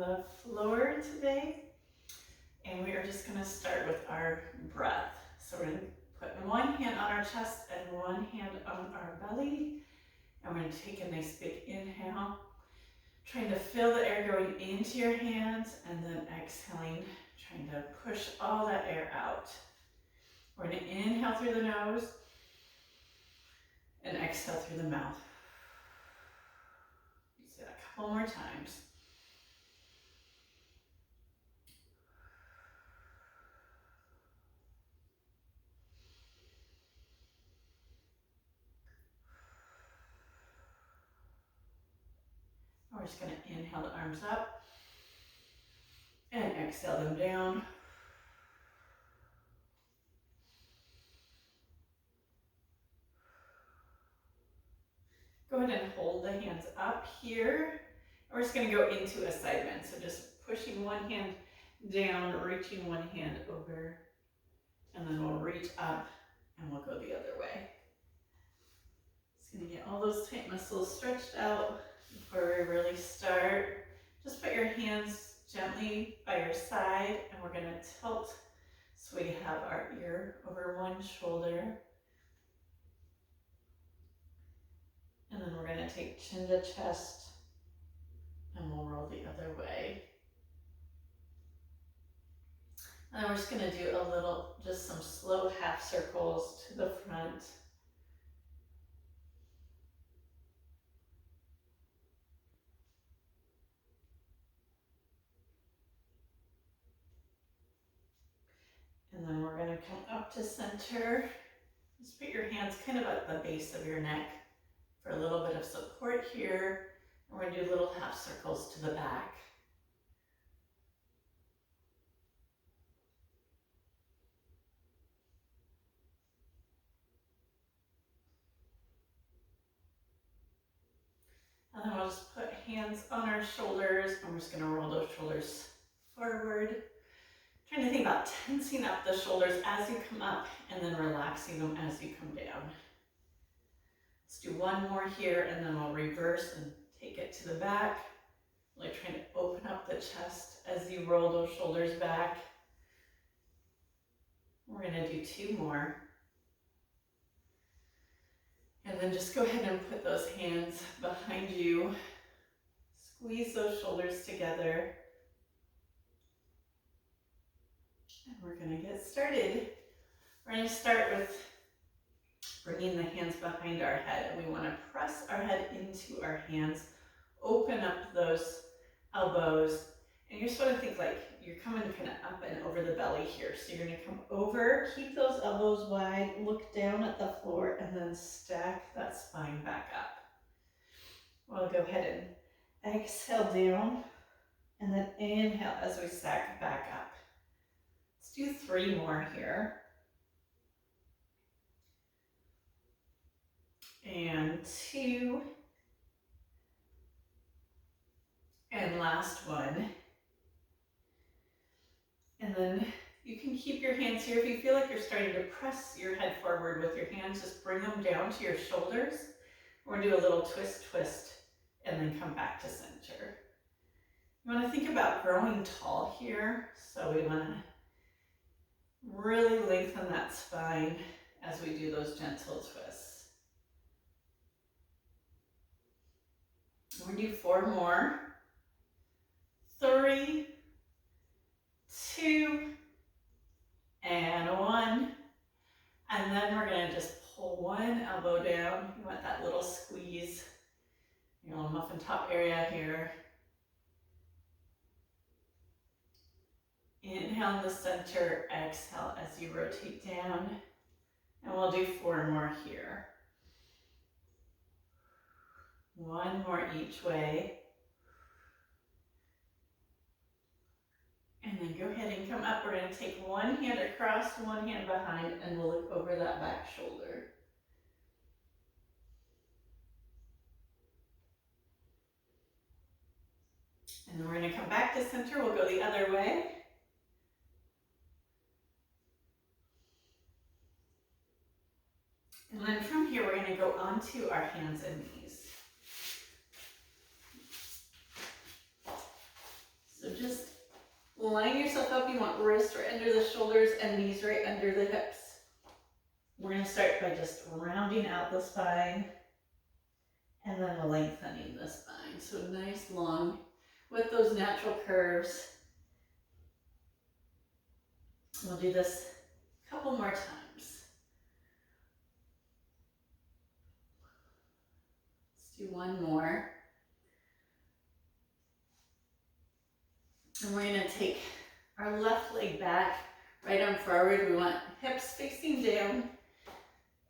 the floor today. And we are just gonna start with our breath. So we're gonna put one hand on our chest and one hand on our belly. And we're gonna take a nice big inhale, trying to feel the air going into your hands, and then exhaling, trying to push all that air out. We're gonna inhale through the nose and exhale through the mouth. Let's do that a couple more times. We're just going to inhale the arms up and exhale them down. Go ahead and hold the hands up here. We're just going to go into a side bend. So just pushing one hand down, reaching one hand over, and then we'll reach up and we'll go the other way. Just going to get all those tight muscles stretched out before we really start. Just put your hands gently by your side, and we're going to tilt so we have our ear over one shoulder. And then we're going to take chin to chest, and we'll roll the other way. And then we're just going to do just some slow half circles to the front. And then we're going to come up to center. Just put your hands kind of at the base of your neck for a little bit of support here. And we're going to do little half circles to the back. And then we'll just put hands on our shoulders. I'm just going to roll those shoulders forward. Trying to think about tensing up the shoulders as you come up and then relaxing them as you come down. Let's do one more here, and then we'll reverse and take it to the back. Like trying to open up the chest as you roll those shoulders back. We're going to do two more. And then just go ahead and put those hands behind you. Squeeze those shoulders together. And we're going to get started. We're going to start with bringing the hands behind our head. And we want to press our head into our hands. Open up those elbows. And you're just want to think like you're coming kind of up and over the belly here. So you're going to come over, keep those elbows wide, look down at the floor, and then stack that spine back up. We'll go ahead and exhale down, and then inhale as we stack back up. Let's do three more here. And two. And last one. And then you can keep your hands here. If you feel like you're starting to press your head forward with your hands, just bring them down to your shoulders. We're gonna do a little twist, and then come back to center. You wanna think about growing tall here. So we wanna really lengthen that spine as we do those gentle twists. We're gonna do four more. 3, 2, and 1. And then we're going to just pull one elbow down. You want that little squeeze, your little muffin top area here. Inhale in the center, exhale as you rotate down. And we'll do 4 more here. 1 more each way. And then go ahead and come up. We're going to take one hand across, one hand behind, and we'll look over that back shoulder. And then we're going to come back to center. We'll go the other way. And then from here, we're going to go onto our hands and knees. line yourself up. You want wrists right under the shoulders and knees right under the hips. We're going to start by just rounding out the spine and then lengthening the spine. So nice long with those natural curves. We'll do this a couple more times. Let's do one more. And we're going to take our left leg back, right arm forward. We want hips facing down.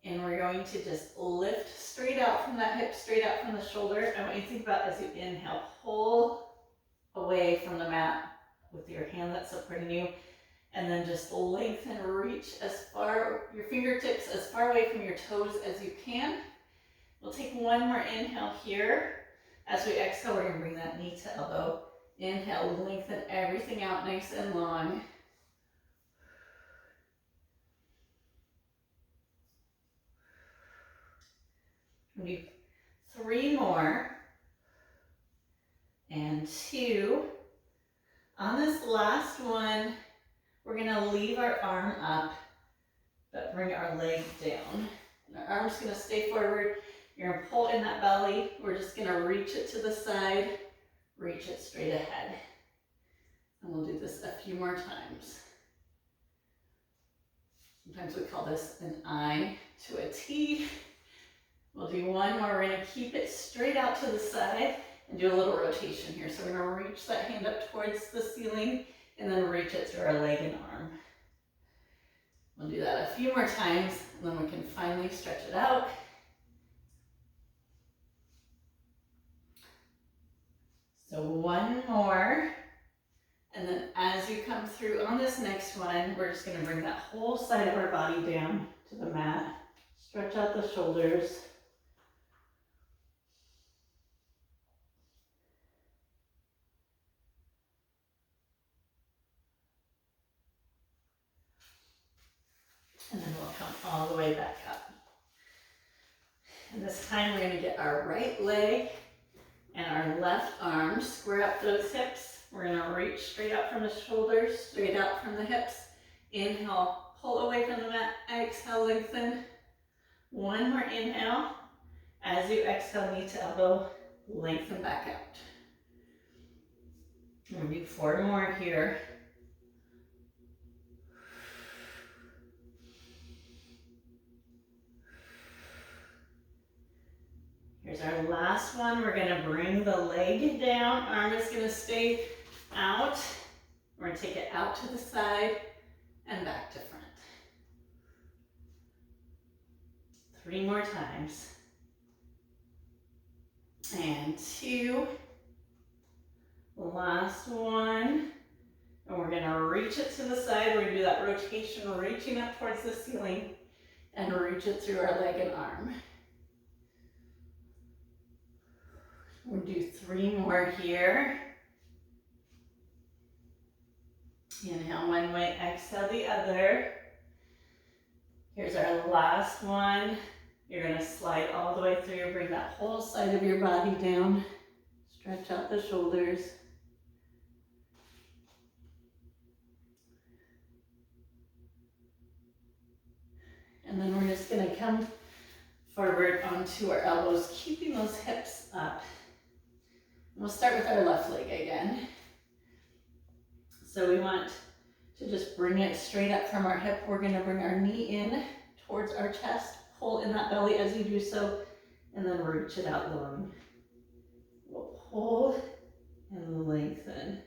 And we're going to just lift straight out from that hip, straight out from the shoulder. I want you to think about as you inhale, pull away from the mat with your hand that's supporting you. And then just lengthen, reach as far, your fingertips as far away from your toes as you can. We'll take one more inhale here. As we exhale, we're going to bring that knee to elbow. Inhale, lengthen everything out nice and long. We'll do 3 more. And 2. On this last one, we're going to leave our arm up, but bring our leg down. And our arm's going to stay forward. You're going to pull in that belly. We're just going to reach it to the side, reach it straight ahead. And we'll do this a few more times. Sometimes we call this an I to a T. We'll do one more. We're going to keep it straight out to the side and do a little rotation here. So we're going to reach that hand up towards the ceiling and then reach it through our leg and arm. We'll do that a few more times, and then we can finally stretch it out. So one more, and then as you come through on this next one, we're just going to bring that whole side of our body down to the mat. Stretch out the shoulders. And then we'll come all the way back up. And this time we're going to get our right leg and our left arm, square up those hips. We're going to reach straight out from the shoulders, straight out from the hips. Inhale, pull away from the mat. Exhale, lengthen. One more inhale. As you exhale, knee to elbow, lengthen back out. We'll do 4 more here. Here's our last one. We're going to bring the leg down. Arm is going to stay out. We're going to take it out to the side and back to front. 3 more times. And 2. Last one. And we're going to reach it to the side. We're going to do that rotation, reaching up towards the ceiling and reach it through our leg and arm. We'll do 3 more here. Inhale one way, exhale the other. Here's our last one. You're going to slide all the way through. Bring that whole side of your body down. Stretch out the shoulders. And then we're just going to come forward onto our elbows, keeping those hips up. We'll start with our left leg again. So we want to just bring it straight up from our hip. We're going to bring our knee in towards our chest, pull in that belly as you do so, and then reach it out long. We'll pull and lengthen.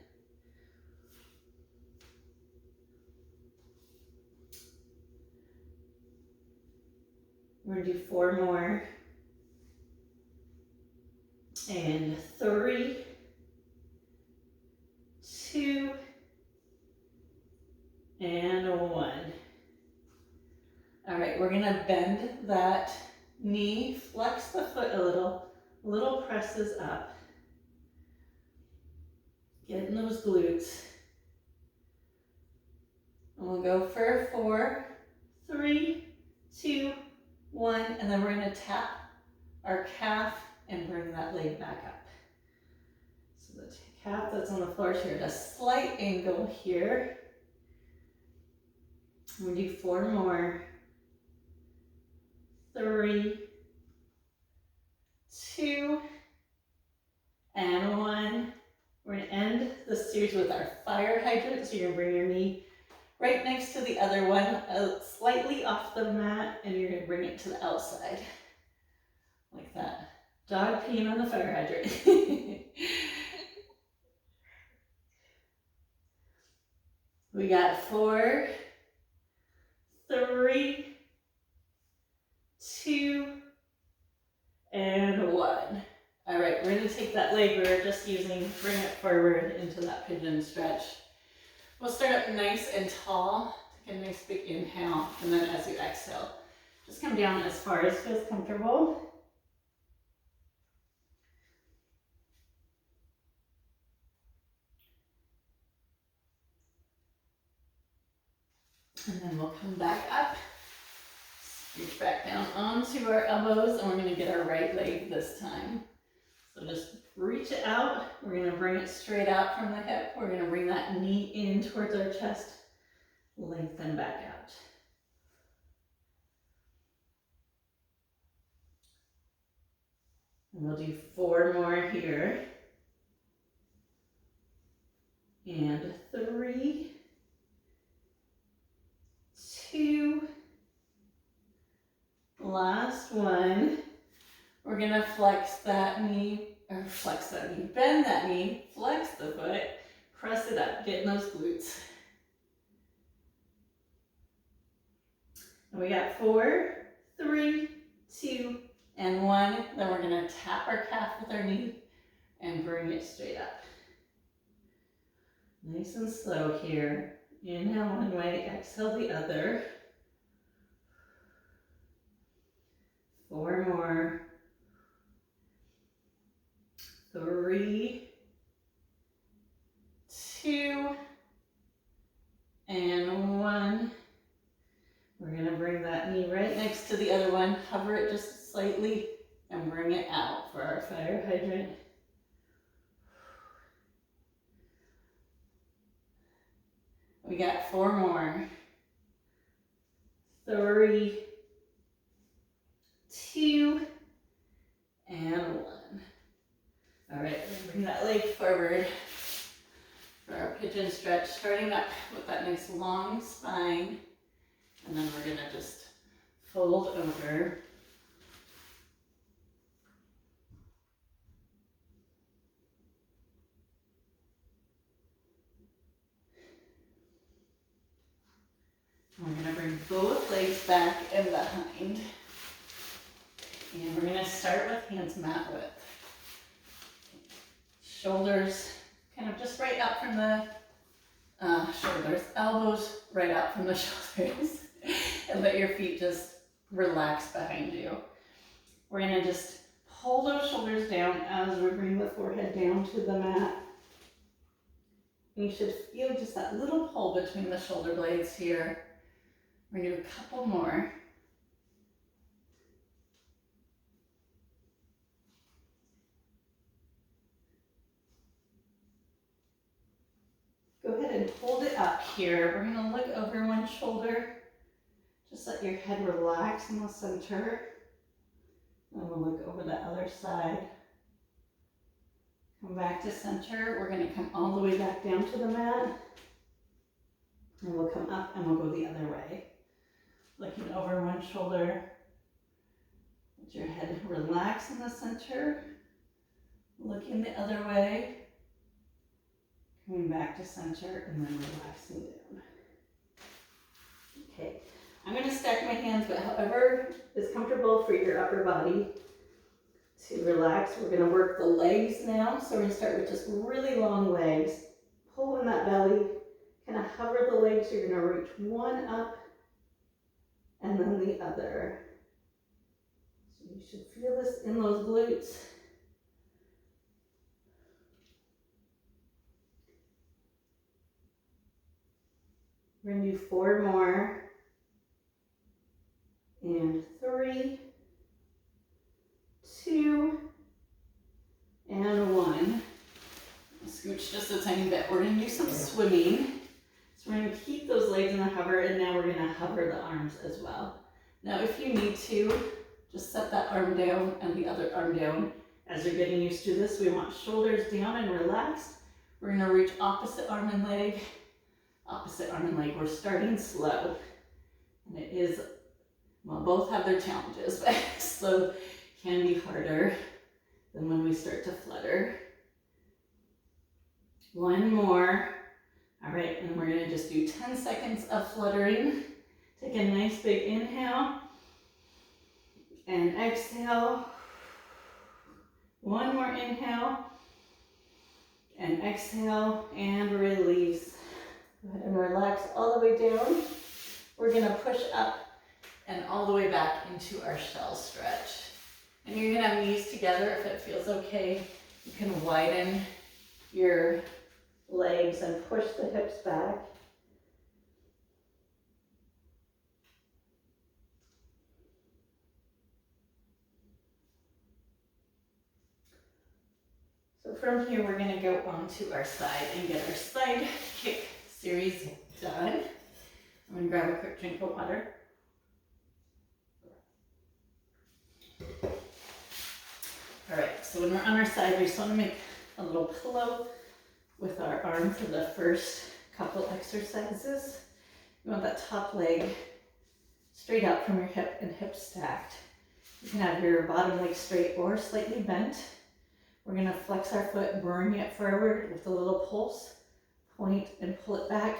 We're going to do 4 more. And 3, 2, and 1. All right, we're going to bend that knee, flex the foot a little presses up. Get in those glutes. And we'll go for 4, 3, 2, 1, and then we're going to tap our calf and bring that leg back up. So the calf that's on the floor is here at a slight angle here. We'll do 4 more. 3, 2, and 1. We're gonna end the series with our fire hydrant. So you're gonna bring your knee right next to the other one, slightly off the mat, and you're gonna bring it to the outside. Like that. Dog peeing on the fire hydrant. We got 4, 3, 2, and 1. All right, we're gonna take that leg we were just using, bring it forward into that pigeon stretch. We'll start up nice and tall, take a nice big inhale, and then as you exhale, just come down as far as feels comfortable. And then we'll come back up, reach back down onto our elbows, and we're gonna get our right leg this time. So just reach it out. We're gonna bring it straight out from the hip. We're gonna bring that knee in towards our chest, lengthen back out. And we'll do 4 more here. And 3, 2, last one. We're gonna flex that knee, or bend that knee, flex the foot, press it up, get in those glutes. And we got 4, 3, 2, and 1. Then we're gonna tap our calf with our knee and bring it straight up. Nice and slow here. Inhale one way, exhale the other. 4 more. 3, 2, and 1. We're gonna bring that knee right next to the other one, hover it just slightly, and bring it out for our fire hydrant. We got 4 more. 3, 2, and 1. All right, we're gonna bring that leg forward for our pigeon stretch, starting up with that nice long spine. And then we're gonna just fold over. We're gonna bring both legs back and behind. And we're gonna start with hands mat width. Shoulders kind of just right out from the shoulders, elbows right out from the shoulders. And let your feet just relax behind you. We're gonna just pull those shoulders down as we bring the forehead down to the mat. And you should feel just that little pull between the shoulder blades here. We're gonna do a couple more. Go ahead and hold it up here. We're gonna look over one shoulder. Just let your head relax in the center. And we'll look over the other side. Come back to center. We're gonna come all the way back down to the mat. And we'll come up and we'll go the other way. Looking over one shoulder. Let your head relax in the center. Looking the other way. Coming back to center and then relaxing down. Okay, I'm gonna stack my hands, but however is comfortable for your upper body to relax. We're gonna work the legs now. So we're gonna start with just really long legs. Pull in that belly, kind of hover the legs. You're gonna reach one up and then the other. So you should feel this in those glutes. We're gonna do 4 more. And 3, 2, and 1. scooch just a tiny bit. We're gonna do some swimming. So we're gonna keep those legs in a hover, and now we're gonna hover the arms as well. Now if you need to, just set that arm down and the other arm down. As you're getting used to this, we want shoulders down and relaxed. We're gonna reach opposite arm and leg, opposite arm and leg. We're starting slow. And it is, well, both have their challenges, but slow can be harder than when we start to flutter. One more. All right, and we're gonna just do 10 seconds of fluttering. Take a nice big inhale and exhale. One more inhale and exhale and release. Go ahead and relax all the way down. We're gonna push up and all the way back into our shell stretch. And you're gonna have knees together if it feels okay. You can widen your legs and push the hips back. So from here, we're gonna go onto our side and get our side kick series done. I'm gonna grab a quick drink of water. All right, so when we're on our side, we just wanna make a little pillow with our arm for the first couple exercises. You want that top leg straight out from your hip and hip stacked. You can have your bottom leg straight or slightly bent. We're gonna flex our foot, bring it forward with a little pulse, point and pull it back.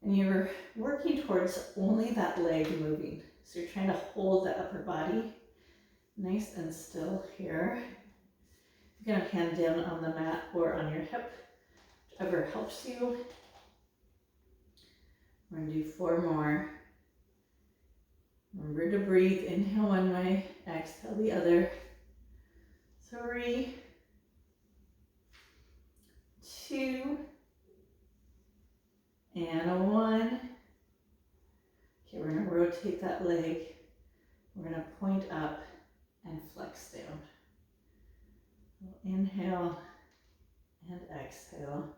And you're working towards only that leg moving. So you're trying to hold the upper body nice and still here. You're gonna hand down on the mat or on your hip, whichever helps you. We're gonna do 4 more. Remember to breathe, inhale one way, exhale the other. 3, 2, and 1. Okay, we're gonna rotate that leg. We're gonna point up and flex down. We'll inhale and exhale.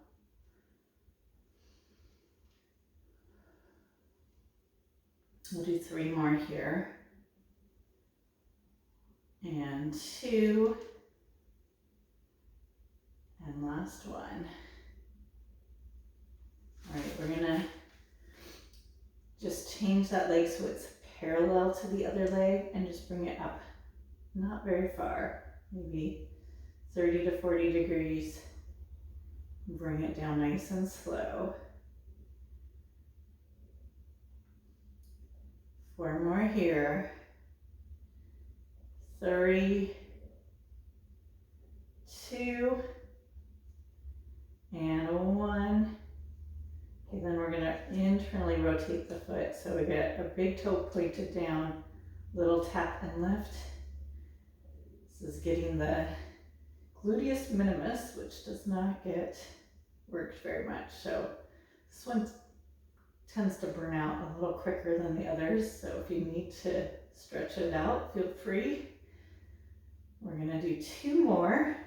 We'll do 3 more here. And 2. And last one. All right, we're gonna just change that leg so it's parallel to the other leg and just bring it up. Not very far, maybe 30 to 40 degrees. Bring it down nice and slow. 4 more here. 3, 2, and 1. Okay, then we're gonna internally rotate the foot. So we get a big toe pointed down, little tap and lift. This is getting the gluteus minimus, which does not get worked very much. So this one tends to burn out a little quicker than the others. So if you need to stretch it out, feel free. We're gonna do 2 more.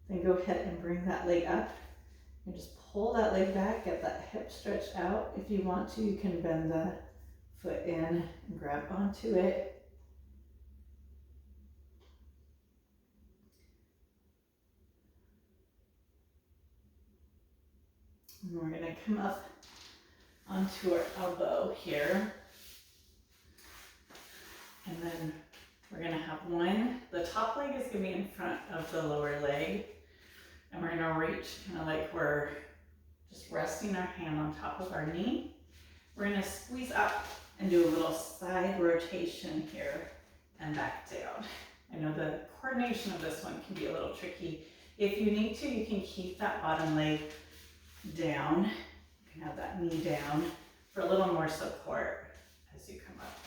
Then go ahead and bring that leg up and just pull that leg back, get that hip stretched out. If you want to, you can bend the foot in and grab onto it. And we're gonna come up onto our elbow here. And then we're gonna have the top leg is gonna be in front of the lower leg. And we're gonna reach kind of like we're just resting our hand on top of our knee. We're gonna squeeze up and do a little side rotation here and back down. I know the coordination of this one can be a little tricky. If you need to, you can keep that bottom leg down. You can have that knee down for a little more support as you come up.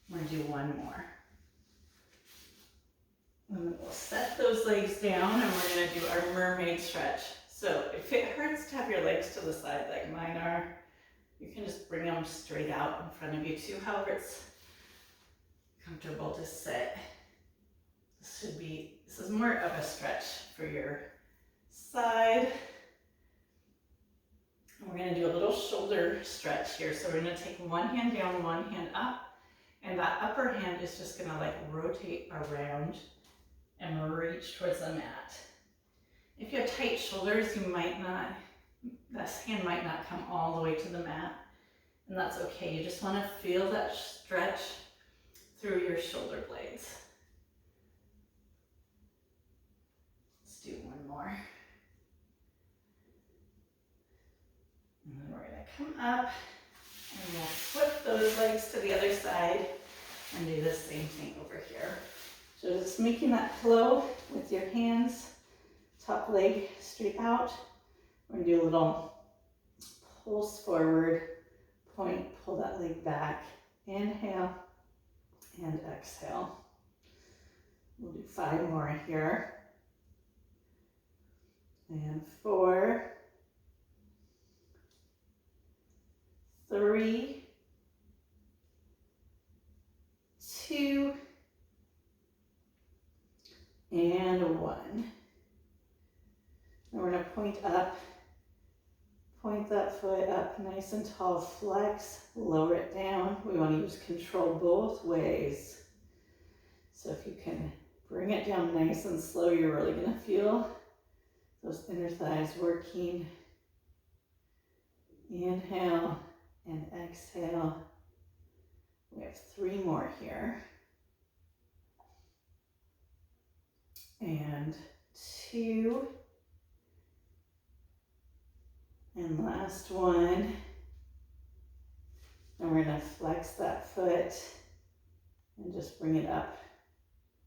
We're gonna do 1 more. And then we'll set those legs down and we're gonna do our mermaid stretch. So if it hurts to have your legs to the side like mine are, you can just bring them straight out in front of you too, however it's comfortable to sit. This is more of a stretch for your side. And we're gonna do a little shoulder stretch here. So we're gonna take one hand down, one hand up, and that upper hand is just gonna like rotate around and reach towards the mat. If you have tight shoulders, this hand might not come all the way to the mat, and that's okay. You just wanna feel that stretch through your shoulder blades. Let's do one more. And then we're gonna come up and we'll flip those legs to the other side and do the same thing over here. So just making that pillow with your hands, top leg straight out. We're gonna do a little pulse forward, point, pull that leg back, inhale and exhale. We'll do 5 more here. And 4, 3, 2, and 1. And we're going to point up, point that foot up nice and tall, flex, lower it down. We want to use control both ways. So if you can bring it down nice and slow, you're really going to feel those inner thighs working. Inhale and exhale. We have 3 more here. And 2. And last one. And we're going to flex that foot and just bring it up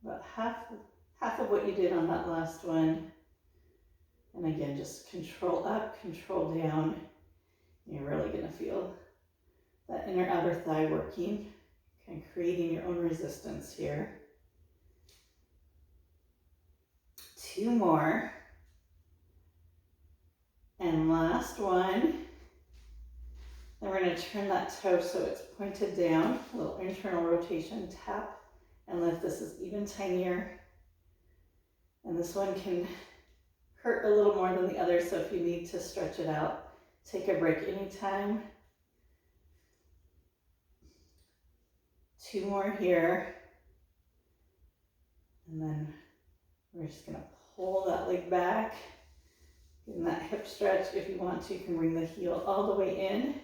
about half of what you did on that last one. And again, just control up, control down. You're really going to feel that inner outer thigh working, kind of creating your own resistance here. 2 more. And last one. Then we're going to turn that toe so it's pointed down, a little internal rotation, tap and lift. This is even tinier. And this one can hurt a little more than the other, so if you need to stretch it out, take a break anytime. 2 more here. And then we're just going to pull that leg back. Getting that hip stretch. If you want to, you can bring the heel all the way in.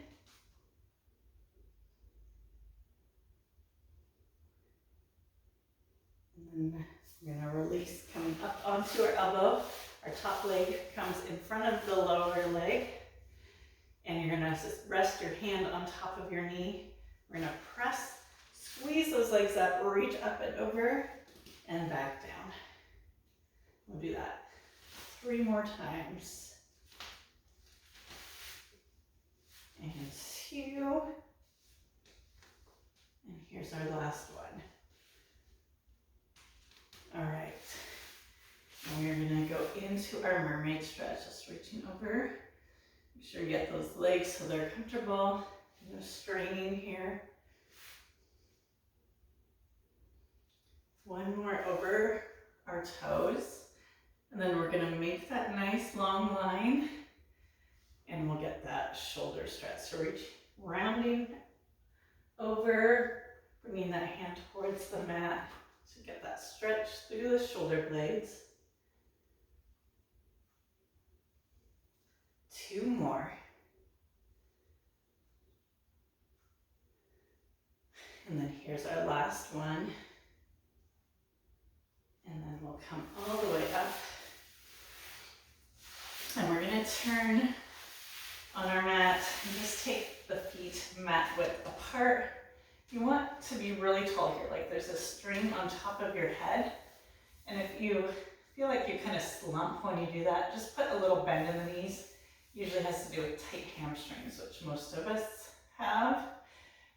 And then we're going to release, coming up onto our elbow. Our top leg comes in front of the lower leg. And you're going to just rest your hand on top of your knee. We're going to press, squeeze those legs up, reach up and over, and back down. We'll do that 3 more times. And 2. And here's our last one. All right. And we're going to go into our mermaid stretch. Just reaching over. Make sure you get those legs so they're comfortable. No straining here. 1 more over our toes. And then we're going to make that nice long line. And we'll get that shoulder stretch. So reach, rounding over, bringing that hand towards the mat. So get that stretch through the shoulder blades. 2 more. And then here's our last one. And then we'll come all the way up. And we're going to turn on our mat and just take the feet mat width apart. You want to be really tall here, like there's a string on top of your head. And if you feel like you kind of slump when you do that, just put a little bend in the knees. Usually has to do with tight hamstrings, which most of us have.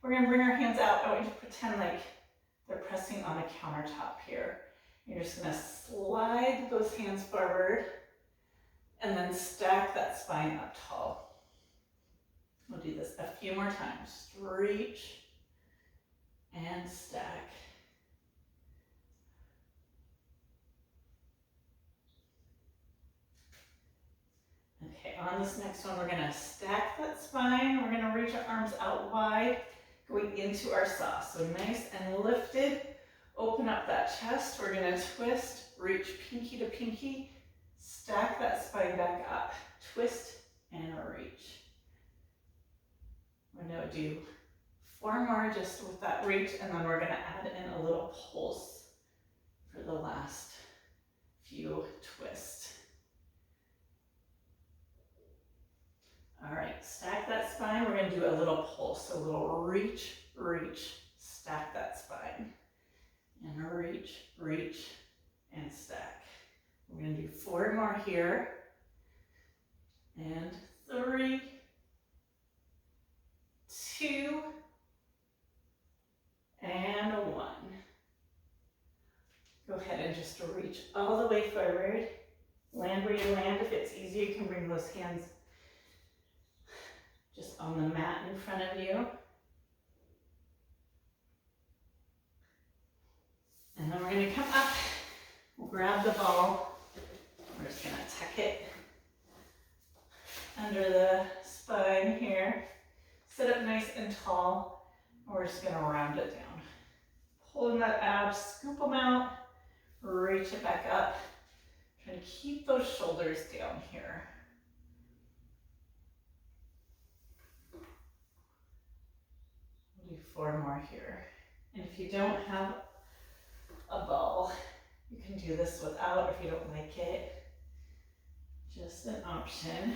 We're going to bring our hands out. I want you to pretend like they're pressing on a countertop here. You're just going to slide those hands forward and then stack that spine up tall. We'll do this a few more times. Reach and stack. Okay, on this next one, we're gonna stack that spine. We're gonna reach our arms out wide, going into our saw. So nice and lifted. Open up that chest. We're gonna twist, reach pinky to pinky, stack that spine back up, twist and reach. We're gonna do 4 more just with that reach, and then we're gonna add in a little pulse for the last few twists. All right, stack that spine. We're gonna do a little pulse, a little reach, reach, stack that spine. And reach, reach, and stack. We're gonna do 4 more here. And 3, 2, and 1. Go ahead and just reach all the way forward. Land where you land. If it's easier, you can bring those hands just on the mat in front of you. And then we're going to come up, we'll grab the ball. We're just going to tuck it under the spine here. Sit up nice and tall. And we're just going to round it down. Pulling that abs, scoop them out, reach it back up. Try to keep those shoulders down here. We'll do 4 more here. And if you don't have a ball, you can do this without if you don't like it. Just an option.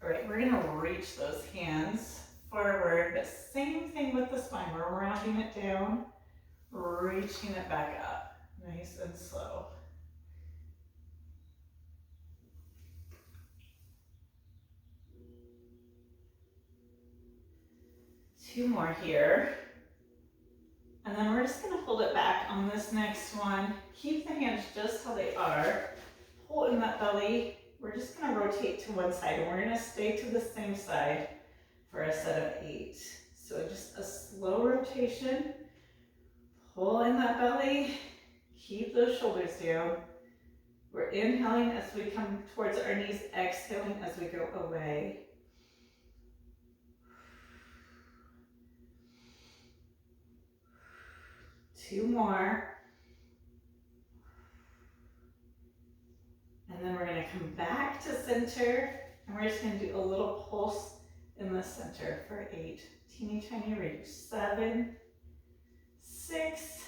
All right, we're gonna reach those hands forward, but same thing with the spine. We're rounding it down, reaching it back up, nice and slow. Two more here. And then we're just gonna hold it back on this next one. Keep the hands just how they are. Pull in that belly. We're just gonna rotate to one side, and we're gonna stay to the same side for a set of 8. So just a slow rotation. Pull in that belly. Keep those shoulders down. We're inhaling as we come towards our knees, exhaling as we go away. Two more. And then we're going to come back to center, and we're just going to do a little pulse in the center for 8. Teeny tiny reach. 7, 6,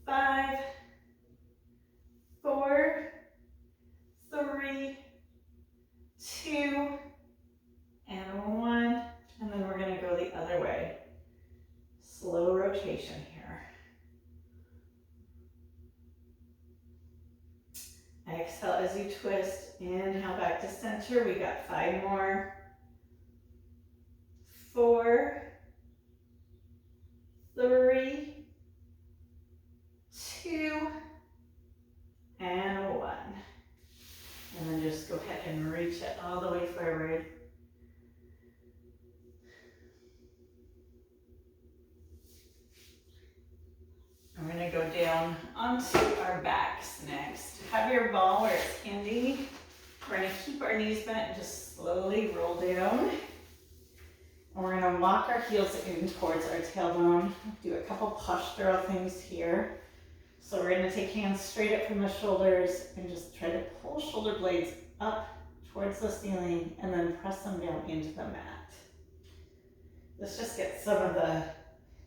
5, 4, 3, 2, and 1. And then we're going to go the other way. Slow rotation here. Exhale as you twist. Inhale back to center. We got 5 more. 4, 3, 2, and 1. And then just go ahead and reach it all the way forward. We're going to go down onto our backs next. Have your ball where it's handy. We're going to keep our knees bent and just slowly roll down. And we're going to lock our heels in towards our tailbone. Do a couple postural things here. So we're going to take hands straight up from the shoulders and just try to pull shoulder blades up towards the ceiling and then press them down into the mat. This just gets some of the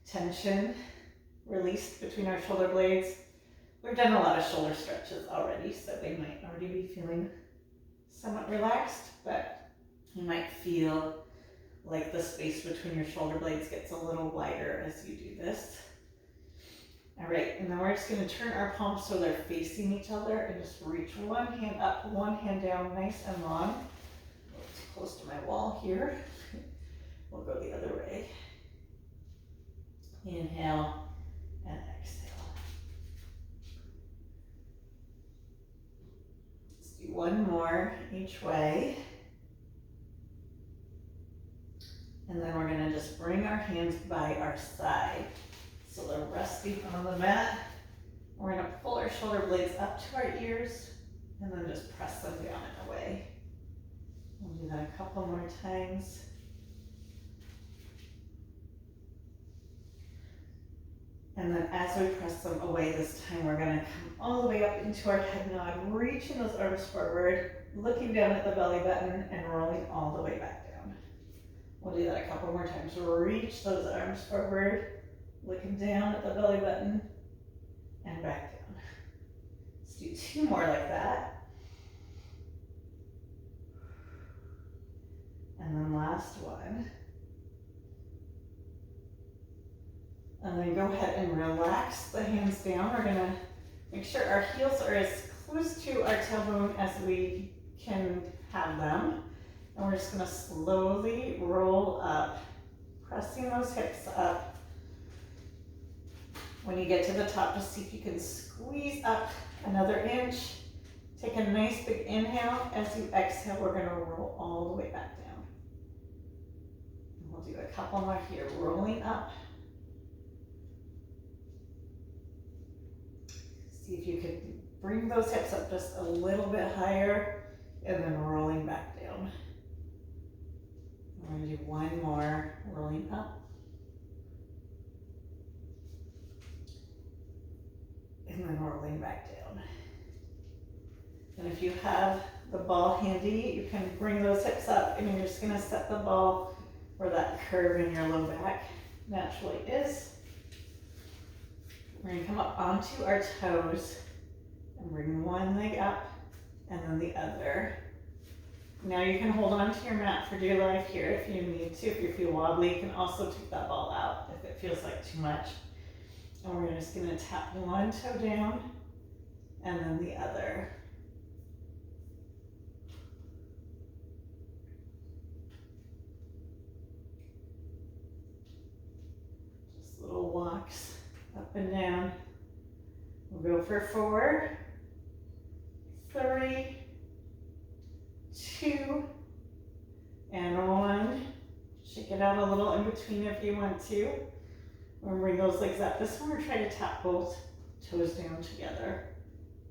tension released between our shoulder blades. We've done a lot of shoulder stretches already, so they might already be feeling somewhat relaxed, but you might feel like the space between your shoulder blades gets a little wider as you do this. All right, and then we're just going to turn our palms so they're facing each other and just reach one hand up, one hand down, nice and long. A little too close to my wall here. We'll go the other way. Inhale and exhale. Let's do one more each way. And then we're going to just bring our hands by our side. So they're resting on the mat. We're gonna pull our shoulder blades up to our ears and then just press them down and away. We'll do that a couple more times. And then as we press them away this time, we're gonna come all the way up into our head nod, reaching those arms forward, looking down at the belly button and rolling all the way back down. We'll do that a couple more times. Reach those arms forward, looking down at the belly button and back down. Let's do 2 more like that. And then last one. And then go ahead and relax the hands down. We're gonna make sure our heels are as close to our tailbone as we can have them. And we're just gonna slowly roll up, pressing those hips up. When you get to the top, just see if you can squeeze up another inch. Take a nice big inhale. As you exhale, we're gonna roll all the way back down. And we'll do a couple more here, rolling up. See if you can bring those hips up just a little bit higher and then rolling back down. We're gonna do 1 more, rolling up. And then rolling back down. And if you have the ball handy, you can bring those hips up and you're just gonna set the ball where that curve in your low back naturally is. We're gonna come up onto our toes and bring one leg up and then the other. Now you can hold on to your mat for dear life here if you need to. If you feel wobbly, you can also take that ball out if it feels like too much. And we're just gonna tap one toe down and then the other. Just little walks up and down. We'll go for 4, 3, 2, and 1. Shake it out a little in between if you want to. We'll bring those legs up. This one we're trying to tap both toes down together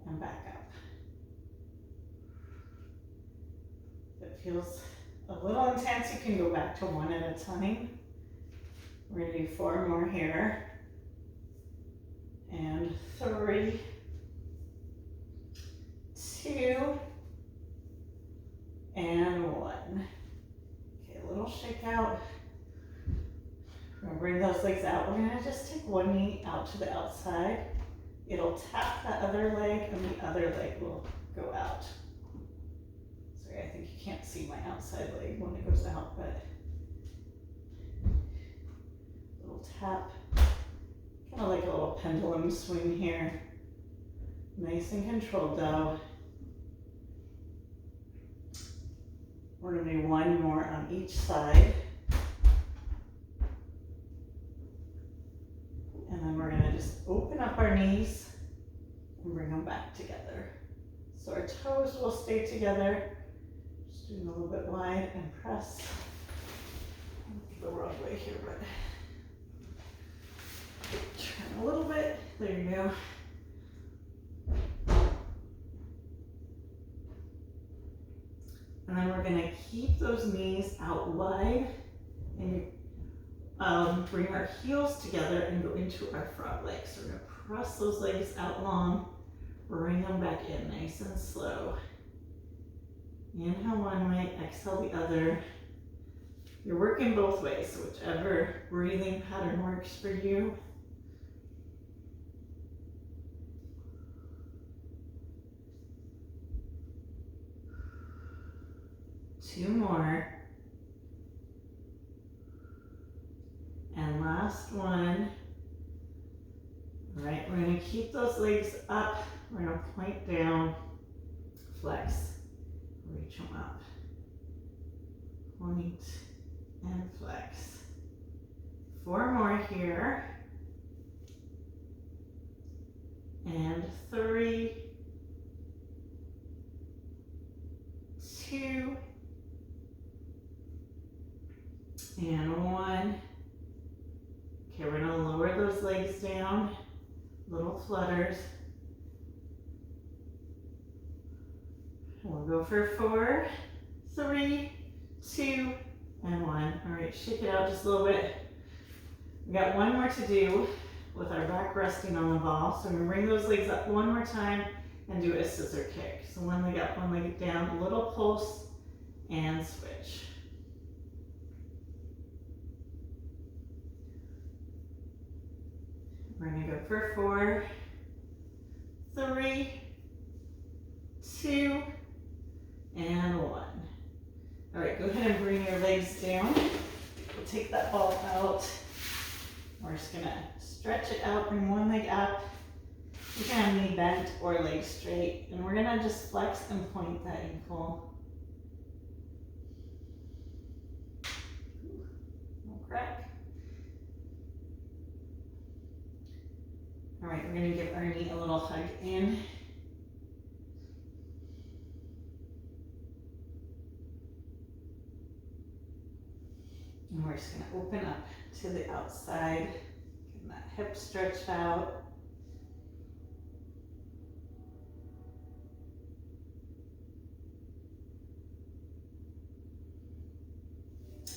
and back up. If it feels a little intense, you can go back to 1 at a time. We're gonna do 4 more here. And 3, 2, and 1. Okay, a little shake out. We're gonna bring those legs out. We're gonna just take one knee out to the outside. It'll tap that other leg and the other leg will go out. Sorry, I think you can't see my outside leg when it goes out, but little tap. Kind of like a little pendulum swing here. Nice and controlled though. We're gonna do 1 more on each side. And then we're gonna just open up our knees and bring them back together. So our toes will stay together. Just doing a little bit wide and press. The wrong way here, but turn a little bit. There you go. And then we're gonna keep those knees out wide and bring our heels together and go into our frog legs. So we're gonna press those legs out long, bring them back in nice and slow. Inhale one way, exhale the other. You're working both ways, so whichever breathing pattern works for you. Two more. And last one. All right, we're gonna keep those legs up. We're gonna point down, flex, reach them up. Point and flex. 4 more here. And 3, 2, and 1. Okay, we're gonna lower those legs down, little flutters. We'll go for 4, 3, 2, and 1. All right, shake it out just a little bit. We got one more to do with our back resting on the ball. So I'm gonna bring those legs up one more time and do a scissor kick. So one leg up, one leg down, a little pulse, and switch. We're gonna go for 4, 3, 2, and 1. All right, go ahead and bring your legs down. We'll take that ball out. We're just gonna stretch it out, bring one leg up. You can have knee bent or leg straight. And we're gonna just flex and point that ankle. No crack. All right, we're gonna give our knee a little hug in. And we're just gonna open up to the outside, getting that hip stretched out.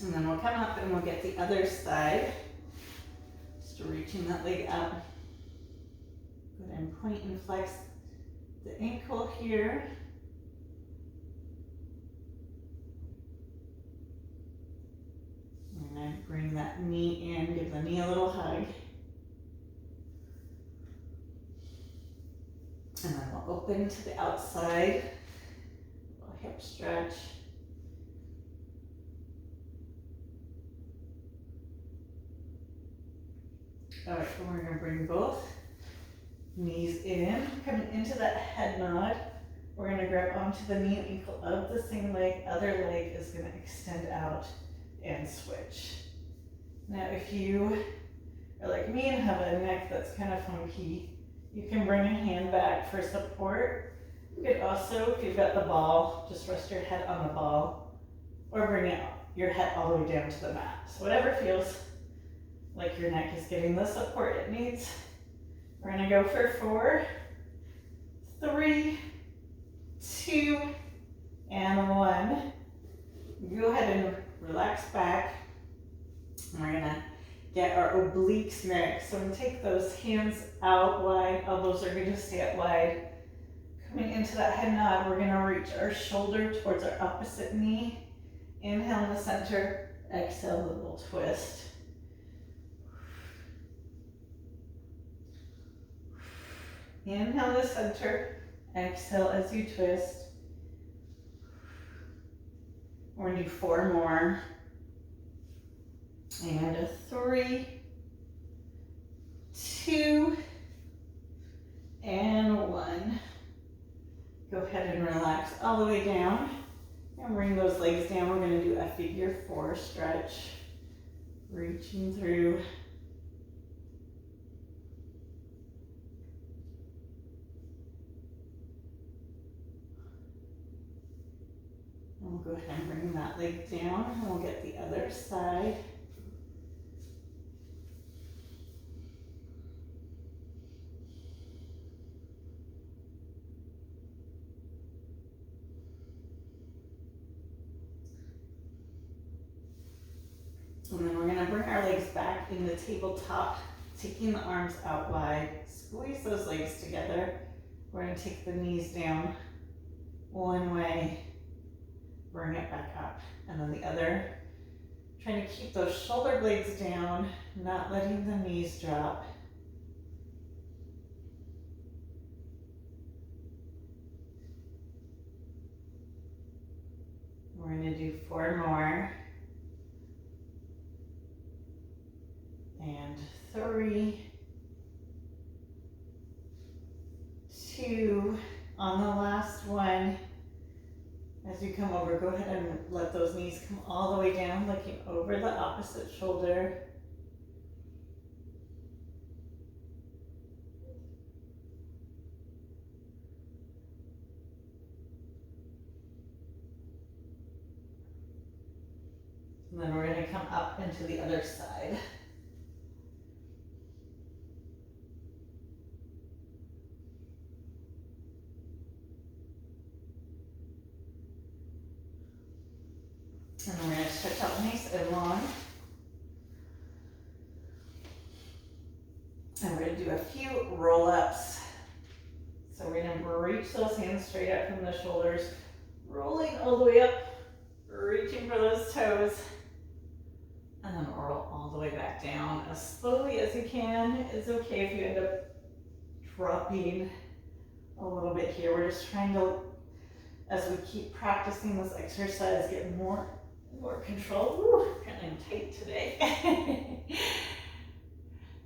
And then we'll come up and we'll get the other side. Just reaching that leg up. Go ahead and point and flex the ankle here. And then bring that knee in, give the knee a little hug. And then we'll open to the outside. A little hip stretch. All right, so we're gonna bring both knees in, coming into that head nod. We're gonna grab onto the knee and ankle of the same leg. Other leg is gonna extend out and switch. Now, if you are like me and have a neck that's kind of funky, you can bring a hand back for support. You could also, if you've got the ball, just rest your head on the ball, or bring your head all the way down to the mat. So whatever feels like your neck is getting the support it needs. We're gonna go for 4, 3, 2, and 1. Go ahead and relax back. And we're gonna get our obliques next. So we're gonna take those hands out wide, elbows are gonna stay out wide. Coming into that head nod, we're gonna reach our shoulder towards our opposite knee. Inhale in the center, exhale, a little twist. Inhale the center, exhale as you twist. We're gonna do 4 more. And a 3, 2, and 1. Go ahead and relax all the way down. And bring those legs down. We're gonna do a figure 4 stretch. Reaching through. We'll go ahead and bring that leg down and we'll get the other side. And then we're gonna bring our legs back in the tabletop, taking the arms out wide, squeeze those legs together. We're gonna take the knees down one way, bring it back up, and then the other. Trying to keep those shoulder blades down, not letting the knees drop. We're gonna do 4 more. And 3, 2, on the last one. As you come over, go ahead and let those knees come all the way down, looking over the opposite shoulder. And then we're going to come up into the other side. And then we're going to stretch out nice and long. And we're going to do a few roll-ups. So we're going to reach those hands straight up from the shoulders, rolling all the way up, reaching for those toes, and then roll all the way back down as slowly as you can. It's okay if you end up dropping a little bit here. We're just trying to, as we keep practicing this exercise, get more control. Woo, apparently I'm tight today.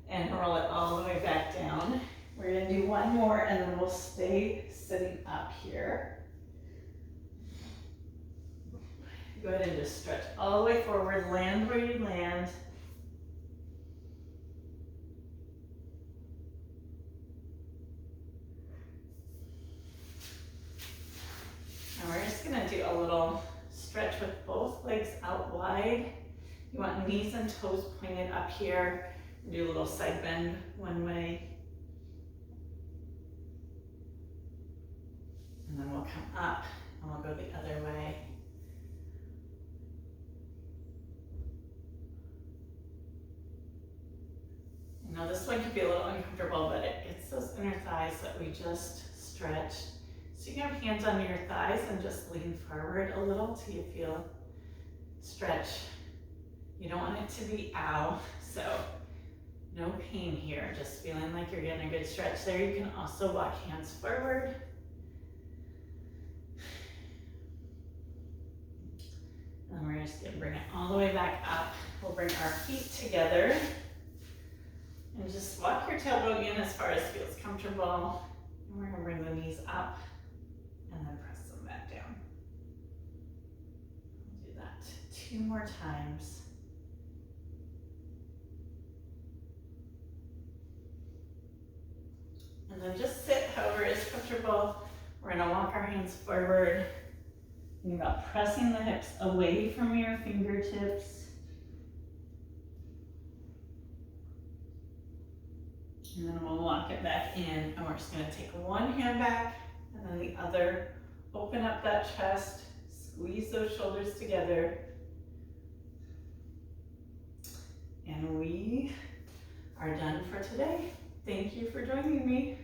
And roll it all the way back down. We're going to do one more and then we'll stay sitting up here. Go ahead and just stretch all the way forward, land where you land. And we're just going to do a little stretch with both legs out wide. You want knees and toes pointed up here. Do a little side bend one way. And then we'll come up and we'll go the other way. You know, this one could be a little uncomfortable, but it gets those inner thighs that we just stretched. So you can have hands on your thighs and just lean forward a little till you feel stretch. You don't want it to be ow, so no pain here, just feeling like you're getting a good stretch there. You can also walk hands forward. And we're just gonna bring it all the way back up. We'll bring our feet together and just walk your tailbone in as far as feels comfortable. And we're gonna bring the knees up and then press them back down. We'll do that 2 more times. And then just sit however is comfortable. We're gonna walk our hands forward. Think about pressing the hips away from your fingertips. And then we'll walk it back in. And we're just gonna take one hand back and then the other. Open up that chest, squeeze those shoulders together. And we are done for today. Thank you for joining me.